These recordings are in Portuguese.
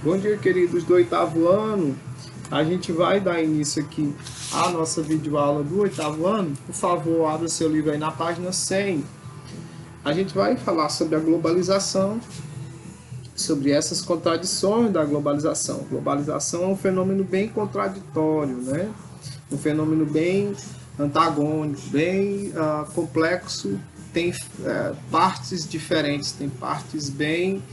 Bom dia, queridos do oitavo ano. A gente vai dar início aqui à nossa videoaula do oitavo ano. Por favor, abra seu livro aí na página 100. A gente vai falar sobre a globalização, sobre essas contradições da globalização. Globalização é um fenômeno bem contraditório, né? Um fenômeno bem antagônico, bem complexo, tem partes diferentes, tem partes bem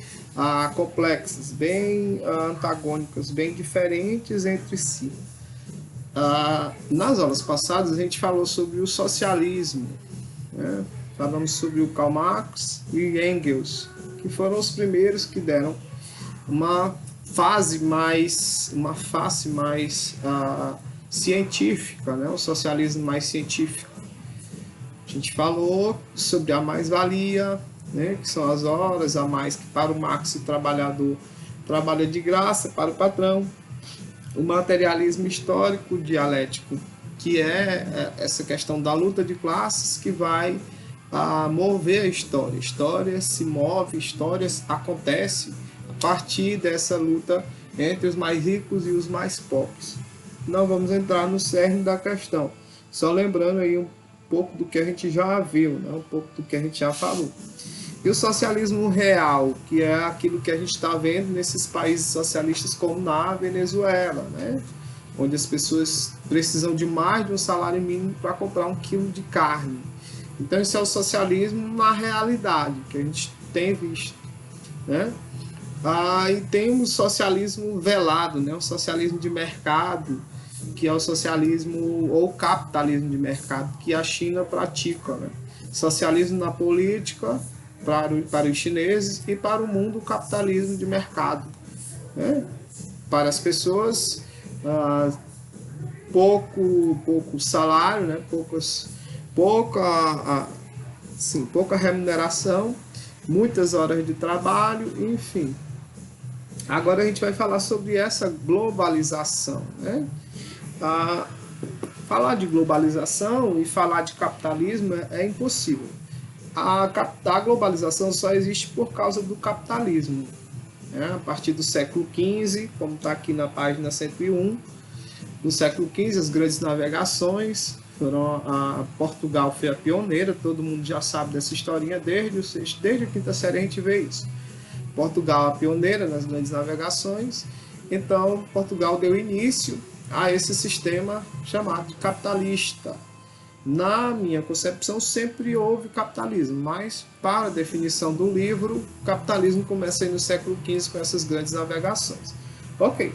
complexas, bem antagônicas, bem diferentes entre si. Nas aulas passadas a gente falou sobre o socialismo, né? Falamos sobre o Karl Marx e Engels, que foram os primeiros que deram uma face mais científica, né? O socialismo mais científico. A gente falou sobre a mais-valia, né? Que são as horas a mais que para o Marx o trabalhador trabalha de graça para o patrão. O materialismo histórico dialético, que é essa questão da luta de classes que vai mover a história. A história se move, história acontece a partir dessa luta entre os mais ricos e os mais pobres. Não vamos entrar no cerne da questão, só lembrando aí um pouco do que a gente já viu, né? Um pouco do que a gente já falou. E o socialismo real, que é aquilo que a gente está vendo nesses países socialistas como na Venezuela, né? Onde as pessoas precisam de mais de um salário mínimo para comprar um quilo de carne. Então esse é o socialismo na realidade, que a gente tem visto, né? E tem o socialismo velado, né? O socialismo de mercado, que é o socialismo ou capitalismo de mercado que a China pratica, né? Socialismo na política para os chineses e para o mundo o capitalismo de mercado, né? Para as pessoas pouco salário, né? Pouca remuneração, muitas horas de trabalho, enfim. Agora a gente vai falar sobre essa globalização, né? Falar de globalização e falar de capitalismo é impossível. A globalização só existe por causa do capitalismo, né? A partir do século XV, como está aqui na página 101, no século XV as grandes navegações foram Portugal foi a pioneira, todo mundo já sabe dessa historinha desde a quinta série a gente vê isso. Portugal a pioneira nas grandes navegações, então Portugal deu início a esse sistema chamado de capitalista. Na minha concepção sempre houve capitalismo, mas para a definição do livro, o capitalismo começa aí no século XV com essas grandes navegações. Ok,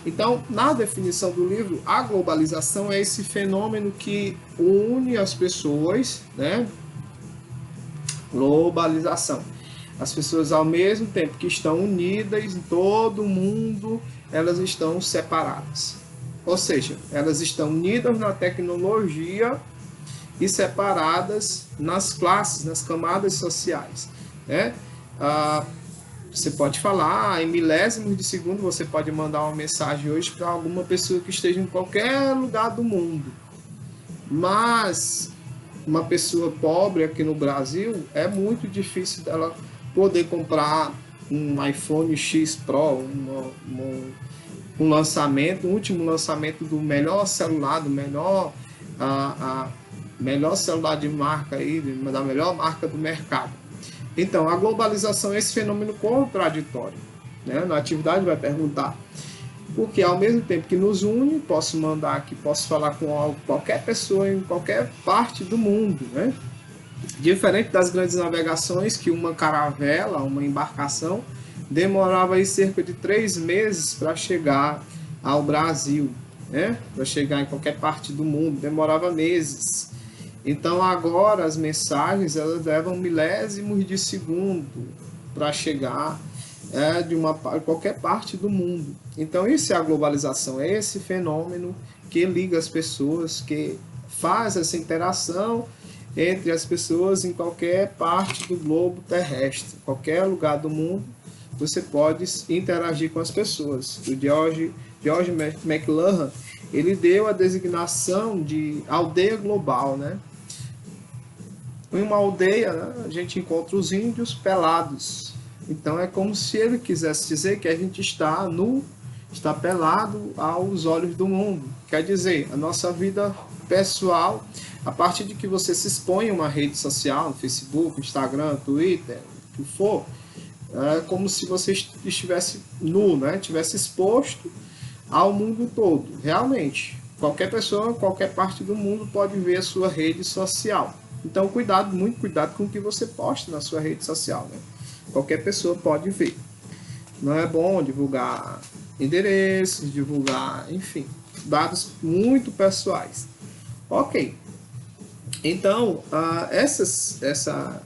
então na definição do livro, a globalização é esse fenômeno que une as pessoas, né? Globalização. As pessoas ao mesmo tempo que estão unidas em todo o mundo, elas estão separadas. Ou seja, elas estão unidas na tecnologia e separadas nas classes, nas camadas sociais, né? Você pode falar em milésimos de segundo, você pode mandar uma mensagem hoje para alguma pessoa que esteja em qualquer lugar do mundo. Mas uma pessoa pobre aqui no Brasil, é muito difícil dela poder comprar um iPhone X Pro, um lançamento, o último lançamento do melhor celular, do melhor celular de marca aí, da melhor marca do mercado. Então, a globalização é esse fenômeno contraditório, né? Na atividade vai perguntar, porque ao mesmo tempo que nos une, posso mandar aqui, posso falar com qualquer pessoa em qualquer parte do mundo, né? Diferente das grandes navegações, que uma caravela, uma embarcação, demorava aí cerca de 3 meses para chegar ao Brasil, né? Para chegar em qualquer parte do mundo, demorava meses. Então agora as mensagens elas levam milésimos de segundo para chegar de qualquer parte do mundo. Então isso é a globalização, é esse fenômeno que liga as pessoas, que faz essa interação entre as pessoas em qualquer parte do globo terrestre, qualquer lugar do mundo, você pode interagir com as pessoas. O George McLuhan, ele deu a designação de aldeia global, né? Em uma aldeia, né, a gente encontra os índios pelados, Então é como se ele quisesse dizer que a gente está nu, está pelado aos olhos do mundo. Quer dizer, a nossa vida pessoal, a partir de que você se expõe a uma rede social, no Facebook, Instagram, Twitter, o que for, é como se você estivesse nu, né? Estivesse exposto ao mundo todo. Realmente, qualquer pessoa, qualquer parte do mundo pode ver a sua rede social. Então, cuidado, muito cuidado com o que você posta na sua rede social, né? Qualquer pessoa pode ver. Não é bom divulgar endereços, divulgar, enfim, dados muito pessoais. Ok. Então, essa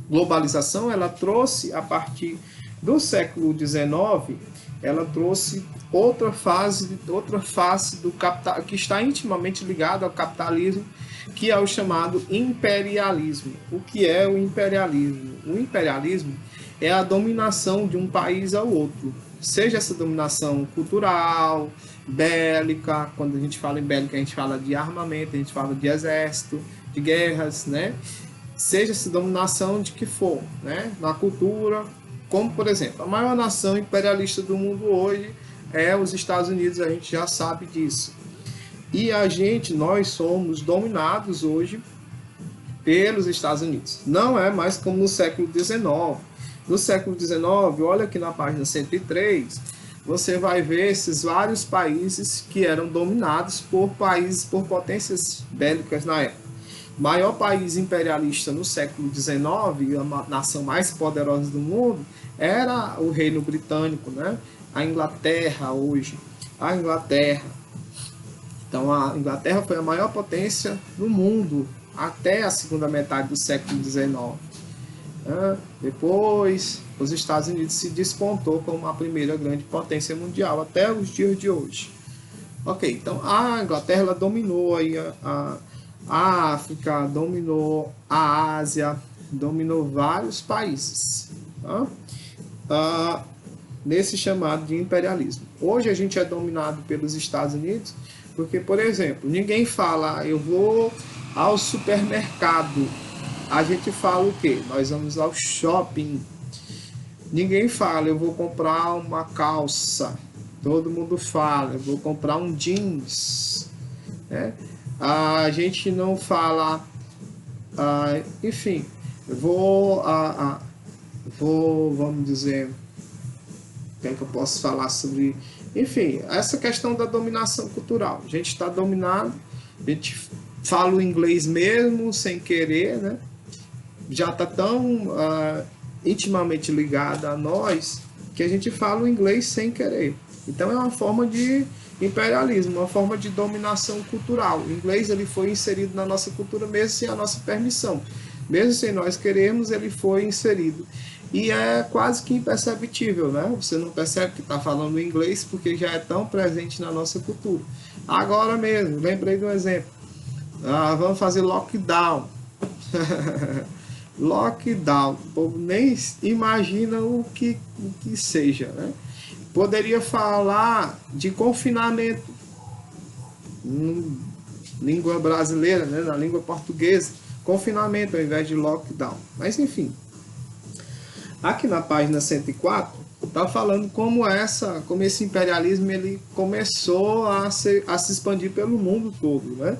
globalização, ela trouxe, a partir do século XIX, ela trouxe outra face do capital, que está intimamente ligada ao capitalismo, que é o chamado imperialismo. O que é o imperialismo? O imperialismo é a dominação de um país ao outro, seja essa dominação cultural, bélica. Quando a gente fala em bélica, a gente fala de armamento, a gente fala de exército, de guerras, né? Seja essa dominação de que for, né? Na cultura, como por exemplo, a maior nação imperialista do mundo hoje é os Estados Unidos, a gente já sabe disso. E nós somos dominados hoje pelos Estados Unidos. Não é mais como no século XIX. No século XIX, olha aqui na página 103, você vai ver esses vários países que eram dominados por potências bélicas na época. O maior país imperialista no século XIX, a nação mais poderosa do mundo, era o Reino Britânico, né? A Inglaterra hoje. A Inglaterra. Então, a Inglaterra foi a maior potência do mundo até a segunda metade do século XIX. Depois, os Estados Unidos se despontou como a primeira grande potência mundial até os dias de hoje. Ok, então a Inglaterra ela dominou aí a África, dominou a Ásia, dominou vários países, tá? Nesse chamado de imperialismo. Hoje a gente é dominado pelos Estados Unidos porque, por exemplo, ninguém fala eu vou ao supermercado. A gente fala o quê? Nós vamos ao shopping. Ninguém fala eu vou comprar uma calça. Todo mundo fala eu vou comprar um jeans, né? A gente não fala, enfim, vamos dizer, o que é que eu posso falar sobre, enfim, essa questão da dominação cultural. A gente está dominado, a gente fala o inglês mesmo, sem querer, né? Já está tão intimamente ligado a nós que a gente fala o inglês sem querer. Então é uma forma de imperialismo, uma forma de dominação cultural. O inglês ele foi inserido na nossa cultura mesmo sem a nossa permissão. Mesmo sem nós querermos, ele foi inserido. E é quase que imperceptível, né? Você não percebe que está falando inglês porque já é tão presente na nossa cultura. Agora mesmo, lembrei de um exemplo. Vamos fazer lockdown. Lockdown. O povo nem imagina o que seja, né? Poderia falar de confinamento, língua brasileira, né? Na língua portuguesa, confinamento ao invés de lockdown. Mas enfim, aqui na página 104 está falando como esse imperialismo ele começou a se expandir pelo mundo todo, né?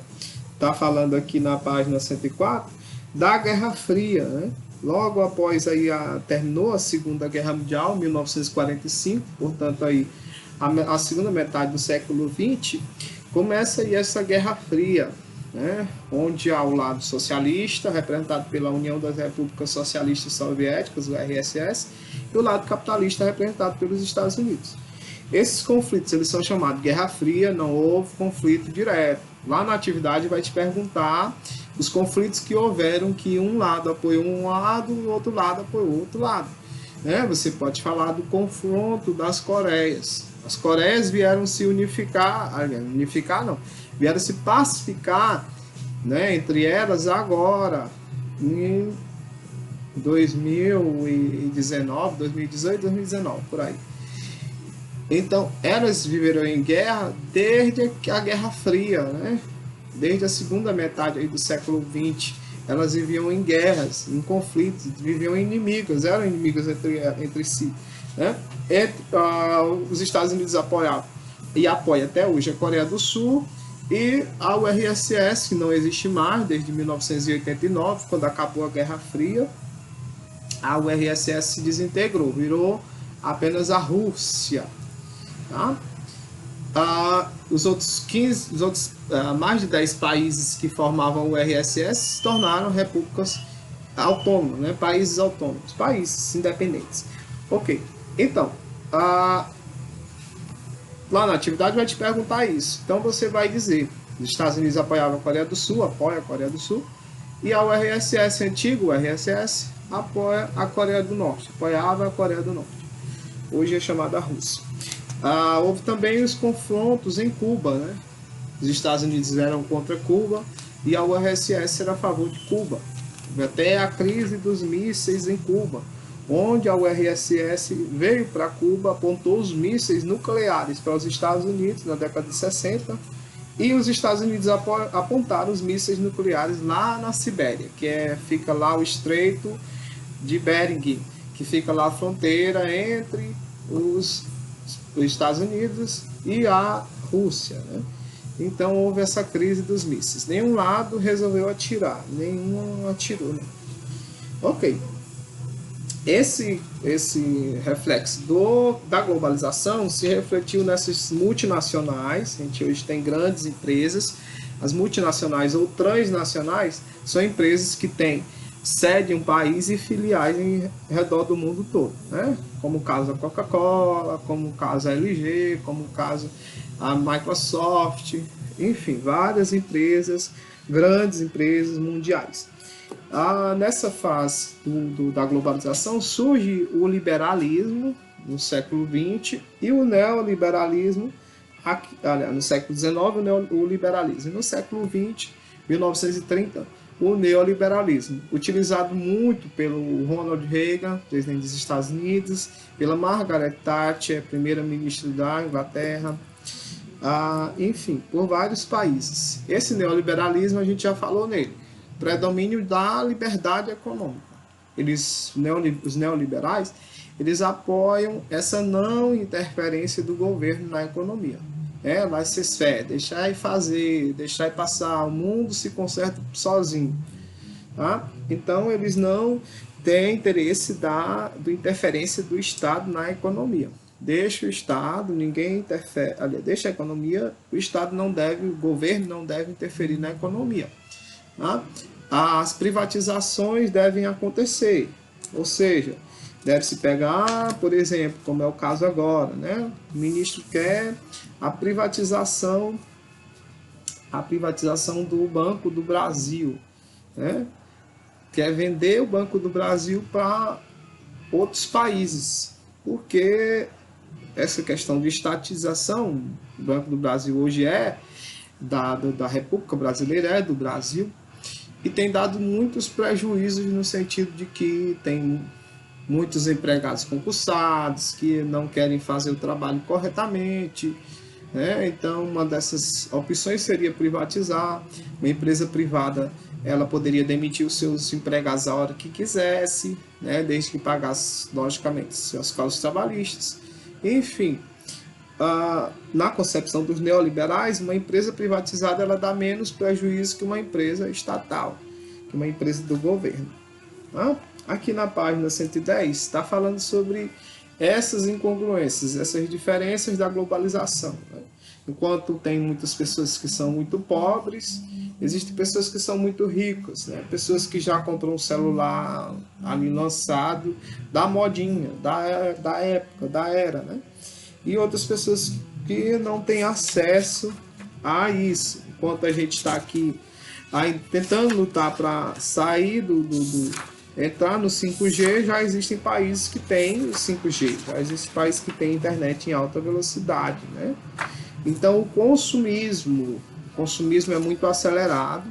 Está falando aqui na página 104 da Guerra Fria, né? Logo após aí terminou a Segunda Guerra Mundial, 1945, portanto aí a segunda metade do século XX, começa aí essa Guerra Fria, né? Onde há o lado socialista, representado pela União das Repúblicas Socialistas Soviéticas, o RSS, e o lado capitalista, representado pelos Estados Unidos. Esses conflitos eles são chamados de Guerra Fria, não houve conflito direto. Lá na atividade vai te perguntar os conflitos que houveram, que um lado apoiou um lado, o outro lado apoiou o outro lado. Né? Você pode falar do confronto das Coreias. As Coreias vieram se vieram se pacificar, né, entre elas agora, em 2019, 2018, 2019, por aí. Então, elas viveram em guerra desde a Guerra Fria, né? Desde a segunda metade aí do século XX. elas viviam em guerras, em conflitos, viviam inimigas, eram inimigas entre si, né? Os Estados Unidos apoiavam e apoia até hoje a Coreia do Sul e a URSS, que não existe mais desde 1989, quando acabou a Guerra Fria. A URSS se desintegrou, virou apenas a Rússia, tá? Mais de 10 países que formavam o URSS se tornaram repúblicas autônomas, né? Países autônomos, países independentes. Ok, então, lá na atividade vai te perguntar isso. Então você vai dizer, os Estados Unidos apoiavam a Coreia do Sul, apoia a Coreia do Sul, e a URSS, antigo URSS, apoia a Coreia do Norte, apoiava a Coreia do Norte. Hoje é chamada Rússia. Houve também os confrontos em Cuba, né? Os Estados Unidos eram contra Cuba e a URSS era a favor de Cuba. Até a crise dos mísseis em Cuba, onde a URSS veio para Cuba, apontou os mísseis nucleares para os Estados Unidos na década de 60, e os Estados Unidos apontaram os mísseis nucleares lá na Sibéria, fica lá o Estreito de Bering, que fica lá a fronteira entre os Estados Unidos e a Rússia, né? Então houve essa crise dos mísseis. Nenhum lado resolveu atirar, nenhum atirou, né? Ok. Esse reflexo da globalização se refletiu nessas multinacionais. A gente hoje tem grandes empresas. As multinacionais ou transnacionais são empresas que têm sede em um país e filiais em redor do mundo todo, né? Como o caso da Coca-Cola, como o caso da LG, como o caso da Microsoft, enfim, várias empresas, grandes empresas mundiais. Nessa fase da globalização surge o liberalismo no século XX e o neoliberalismo no século XIX, o liberalismo. No século XX, 1930, o neoliberalismo, utilizado muito pelo Ronald Reagan, presidente dos Estados Unidos, pela Margaret Thatcher, primeira-ministra da Inglaterra, enfim, por vários países. Esse neoliberalismo, a gente já falou nele, predomínio da liberdade econômica. Os neoliberais, eles apoiam essa não interferência do governo na economia. Laissez-faire, deixar e fazer, deixar e passar, o mundo se conserta sozinho. Tá? Então, eles não têm interesse da interferência do Estado na economia. Deixa o Estado, ninguém interfere, deixa a economia, o Estado não deve, o governo não deve interferir na economia. Tá? As privatizações devem acontecer, ou seja, deve-se pegar, por exemplo, como é o caso agora, né? O ministro quer a privatização do Banco do Brasil, né? Quer vender o Banco do Brasil para outros países, porque essa questão de estatização, o Banco do Brasil hoje é da República Brasileira, é do Brasil, e tem dado muitos prejuízos no sentido de que tem muitos empregados concursados que não querem fazer o trabalho corretamente, né? Então, uma dessas opções seria privatizar. Uma empresa privada, ela poderia demitir os seus empregados a hora que quisesse, né? Desde que pagasse, logicamente, seus causos trabalhistas. Enfim, na concepção dos neoliberais, uma empresa privatizada ela dá menos prejuízo que uma empresa estatal, que uma empresa do governo. Tá? Aqui na página 110 está falando sobre essas incongruências, essas diferenças da globalização, né? Enquanto tem muitas pessoas que são muito pobres, existem pessoas que são muito ricas, né? Pessoas que já compram um celular ali lançado da modinha, da época, da era, né? E outras pessoas que não têm acesso a isso. Enquanto a gente está aqui tentando lutar para sair entrar no 5G, já existem países que têm o 5G, já existem países que têm internet em alta velocidade, né? Então o consumismo é muito acelerado,